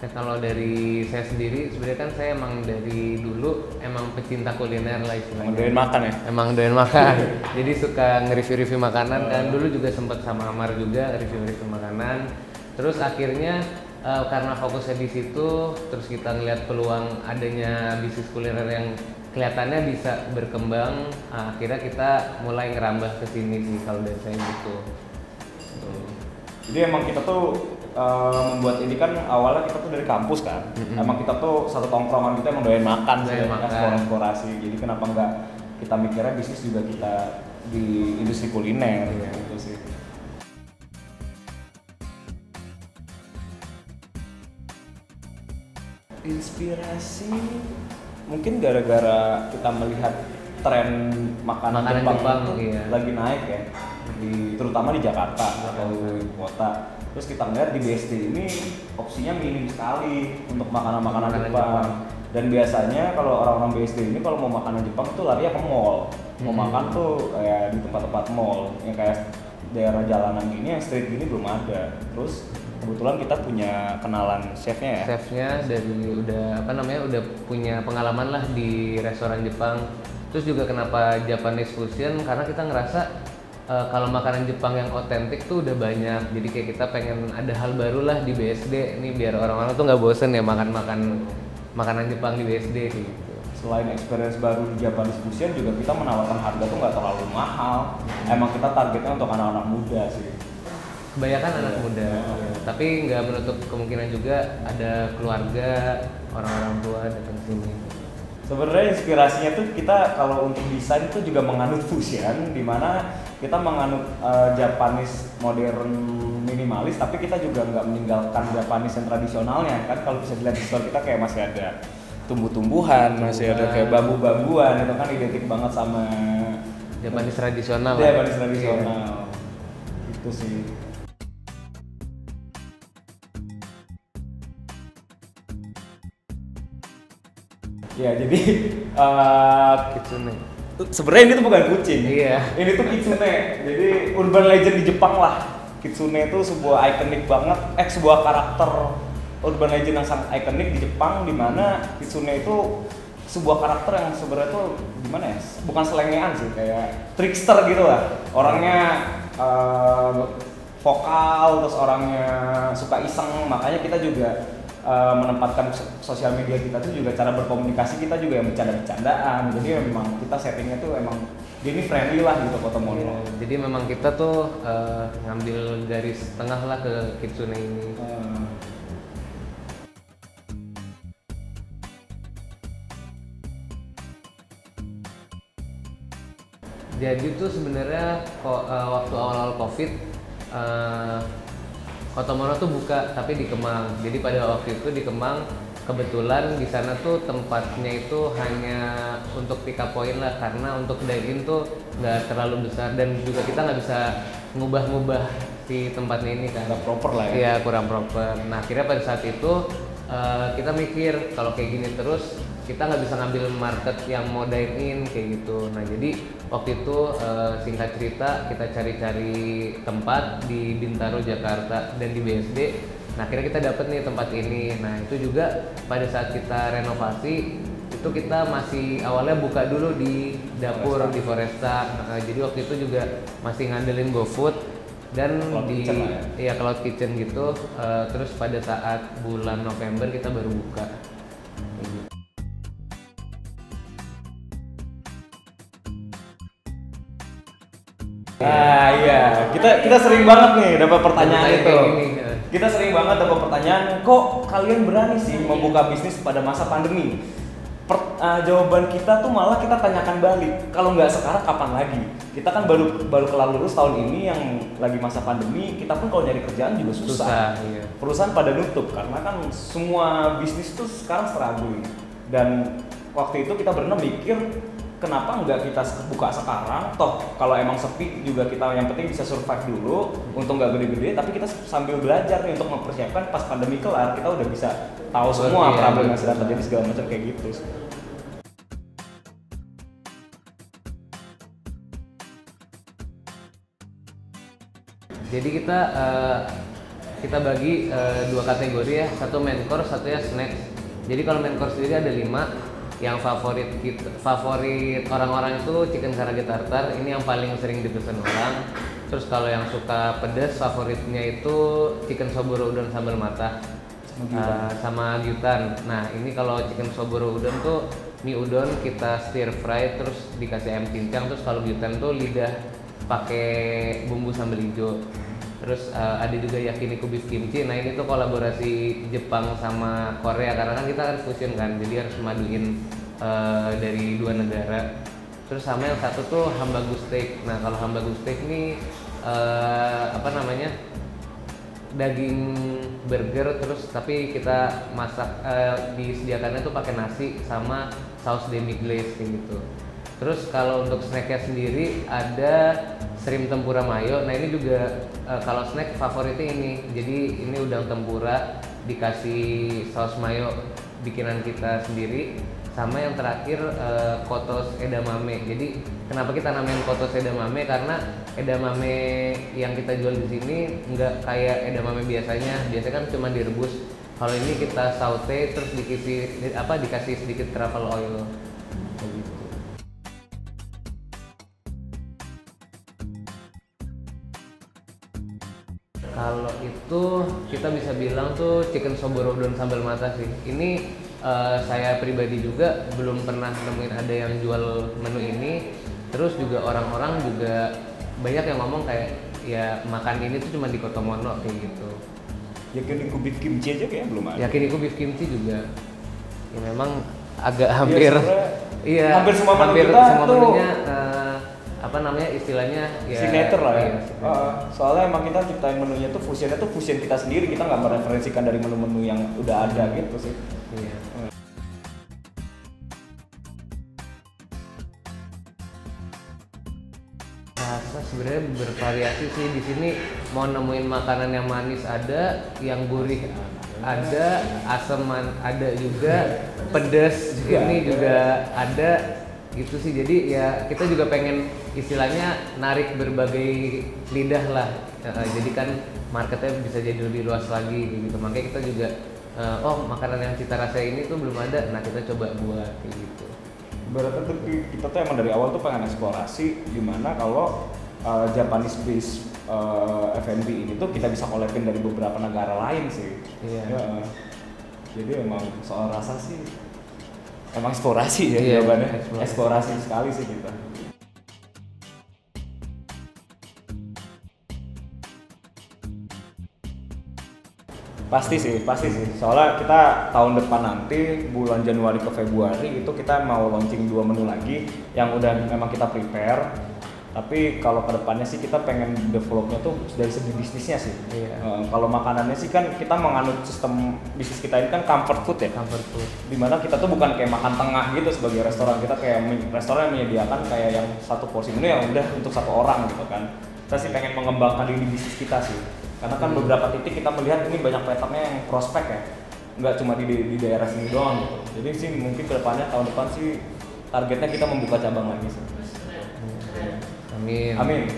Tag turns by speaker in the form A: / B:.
A: Ya, kalau dari saya sendiri sebenarnya kan saya emang dari dulu emang pecinta kuliner lah istilahnya.
B: Emang doyan makan ya?
A: Emang doyan makan. Jadi suka nge-review makanan kan. Dulu juga sempat sama Amar juga review makanan. Terus akhirnya karena fokusnya di situ, terus kita ngeliat peluang adanya bisnis kuliner yang kelihatannya bisa berkembang, akhirnya kita mulai ngerambah ke sini sih kalau dari saya gitu.
B: Jadi emang kita tuh membuat ini kan awalnya kita tuh dari kampus kan. Emang kita tuh satu tongkrongan kita emang doyan makan sih, eksplorasi. Jadi kenapa enggak kita mikirnya bisnis juga kita di industri kuliner gitu sih. Inspirasi mungkin gara-gara kita melihat tren makanan Jepang itu lagi naik ya, terutama di Jakarta atau di kota. Terus kita ngeliat di BSD ini opsinya minim sekali untuk makanan-makanan Jepang. Dan biasanya kalau orang-orang BSD ini kalau mau makanan Jepang tuh larinya ke mall. Mau makan tuh kayak di tempat-tempat mall, yang kayak daerah jalanan gini, yang street gini belum ada. Terus kebetulan kita punya kenalan chefnya ya.
A: Chefnya dari udah punya pengalaman lah di restoran Jepang. Terus juga kenapa Japanese fusion, karena kita ngerasa kalau makanan Jepang yang otentik tuh udah banyak. Jadi kayak kita pengen ada hal baru lah di BSD nih biar orang-orang tuh nggak bosen ya makan makanan Jepang di BSD gitu.
B: Selain experience baru di Japanese fusion, juga kita menawarkan harga tuh nggak terlalu mahal. Emang kita targetnya untuk anak-anak muda sih.
A: Kebanyakan anak muda, tapi nggak menutup kemungkinan juga ada keluarga, orang-orang tua datang sini.
B: Sebenarnya inspirasinya tuh kita kalau untuk desain itu juga menganut fusion, di mana kita menganut Japanese modern minimalis, tapi kita juga nggak meninggalkan Japanese yang tradisionalnya kan. Kalau bisa dilihat di store kita kayak masih ada tumbuh-tumbuhan, masih ada kayak bambu-bambuan, itu kan identik banget sama
A: Japanese tradisional.
B: Japanese tradisional, itu sih. Ya jadi
A: kitsune.
B: Sebenarnya ini tuh bukan kucing.
A: Iya.
B: Ini tuh kitsune. Jadi urban legend di Jepang lah. Kitsune itu sebuah ikonik banget, sebuah karakter urban legend yang sangat ikonik di Jepang, di mana kitsune itu sebuah karakter yang sebenarnya tuh gimana ya? Bukan selengean sih, kayak trickster gitu lah. Orangnya vokal, terus orangnya suka iseng, makanya kita juga menempatkan sosial media kita tuh juga cara berkomunikasi kita juga yang bercanda-bercandaan. Jadi memang kita settingnya tuh emang dia ini friendly lah gitu Kotomono.
A: Jadi memang kita tuh ngambil garis tengah lah ke kitsune ini. Jadi tuh sebenarnya waktu awal-awal COVID Kotomono tuh buka tapi di Kemang. Jadi pada waktu itu di Kemang kebetulan di sana tuh tempatnya itu hanya untuk pick up point lah, karena untuk dine-in tuh nggak terlalu besar dan juga kita nggak bisa ngubah-ngubah si tempatnya ini kan.
B: Kurang proper lah ya.
A: Iya, kurang proper. Nah akhirnya pada saat itu kita mikir kalau kayak gini terus kita nggak bisa ngambil market yang mau dine-in kayak gitu. Nah jadi waktu itu singkat cerita kita cari-cari tempat di Bintaro Jakarta dan di BSD. Nah akhirnya kita dapet nih tempat ini. Nah itu juga pada saat kita renovasi itu kita masih awalnya buka dulu di dapur di Foresta. Jadi waktu itu juga masih ngandelin GoFood dan Cloud Kitchen gitu. Terus pada saat bulan November kita baru buka.
B: Iya, kita sering banget nih dapat pertanyaan itu. Kita sering banget dapat pertanyaan, kok kalian berani sih membuka bisnis pada masa pandemi? Jawaban kita tuh malah kita tanyakan balik, kalau nggak sekarang kapan lagi? Kita kan baru kelar lulus tahun ini yang lagi masa pandemi, kita pun kalau nyari kerjaan juga susah. Iya. Perusahaan pada nutup karena kan semua bisnis tuh sekarang struggling. Dan waktu itu kita berenam mikir, kenapa nggak kita buka sekarang? Toh kalau emang sepi juga kita yang penting bisa survive dulu, untung nggak gede-gede, tapi kita sambil belajar nih untuk mempersiapkan pas pandemi kelar kita udah bisa tahu semua problem yang sedang terjadi segala macam kayak gitu.
A: Jadi kita kita bagi dua kategori ya, satu main course, satu ya snack. Jadi kalau main course sendiri ada 5. Yang favorit orang-orang itu chicken karaage tartar, ini yang paling sering dipesan orang. Terus kalau yang suka pedas, favoritnya itu chicken soboro udon sambal matah sama gyutan. Nah ini kalau chicken soboro udon tuh mie udon kita stir fry terus dikasih ayam cincang. Terus kalau gyutan tuh lidah pakai bumbu sambal hijau. Terus ada juga yakiniku beef kimchi. Nah ini tuh kolaborasi Jepang sama Korea karena kan kita kan fusion kan, jadi harus maduin dari 2 negara. Terus sama yang satu tuh hambagu steak. Nah kalau hambagu steak ini daging burger terus tapi kita masak disediakannya tuh pakai nasi sama saus demi glaze kayak gitu. Terus kalau untuk snacknya sendiri ada shrimp tempura mayo. Nah ini juga kalau snack favoritnya ini. Jadi ini udang tempura dikasih saus mayo bikinan kita sendiri. Sama yang terakhir kotos edamame. Jadi kenapa kita namain kotos edamame? Karena edamame yang kita jual di sini nggak kayak edamame biasanya. Biasanya kan cuma direbus. Kalau ini kita saute terus dikasih sedikit truffle oil. Kalau itu kita bisa bilang tuh chicken soboro udon sambal matah sih. Ini saya pribadi juga belum pernah nemuin ada yang jual menu ini. Terus juga orang-orang juga banyak yang ngomong kayak ya makan ini tuh cuma di Kotomono kayak gitu.
B: Yakiniku beef kimchi aja kayaknya belum ada.
A: Yakiniku beef kimchi juga. Ya memang agak hampir
B: hampir semua menu
A: hampir
B: kita
A: semua
B: tuh
A: menunya istilahnya ya
B: signature lah ya.
A: Iya,
B: soalnya emang kita ciptain menunya tuh fusion kita sendiri, kita nggak mereferensikan dari menu-menu yang udah ada gitu sih.
A: Iya. Rasa sebenarnya bervariasi sih di sini. Mau nemuin makanan yang manis ada, yang gurih ada, aseman ada juga, pedas ini juga ada. Gitu sih, jadi ya kita juga pengen istilahnya narik berbagai lidah lah, jadi kan marketnya bisa jadi lebih luas lagi gitu. Makanya kita juga makanan yang cita rasa ini tuh belum ada, nah kita coba buat kayak gitu.
B: Berarti kita tuh emang dari awal tuh pengen eksplorasi gimana kalau Japanese based F&B ini tuh kita bisa collabin dari beberapa negara lain sih.
A: Iya.
B: Jadi emang soal rasa sih emang eksplorasi ya jawabannya. Eksplorasi sekali sih kita. Pasti sih. Soalnya kita tahun depan nanti bulan Januari ke Februari itu kita mau launching 2 menu lagi yang udah memang kita prepare. Tapi kalau kedepannya sih kita pengen developnya tuh dari segi bisnisnya sih.
A: Iya.
B: Kalau makanannya sih kan kita menganut sistem bisnis kita ini kan comfort food ya.
A: Comfort food.
B: Dimana kita tuh bukan kayak makan tengah gitu sebagai restoran. Kita kayak restoran yang menyediakan kayak yang satu porsi menu yang udah untuk 1 orang gitu kan. Kita sih pengen mengembangkan ini bisnis kita sih. Karena kan beberapa titik kita melihat ini banyak petoknya yang prospek ya. Nggak cuma di daerah sini doang gitu. Jadi sih mungkin kedepannya tahun depan sih targetnya kita membuka cabang lagi sih.
A: Amin.
B: Amin.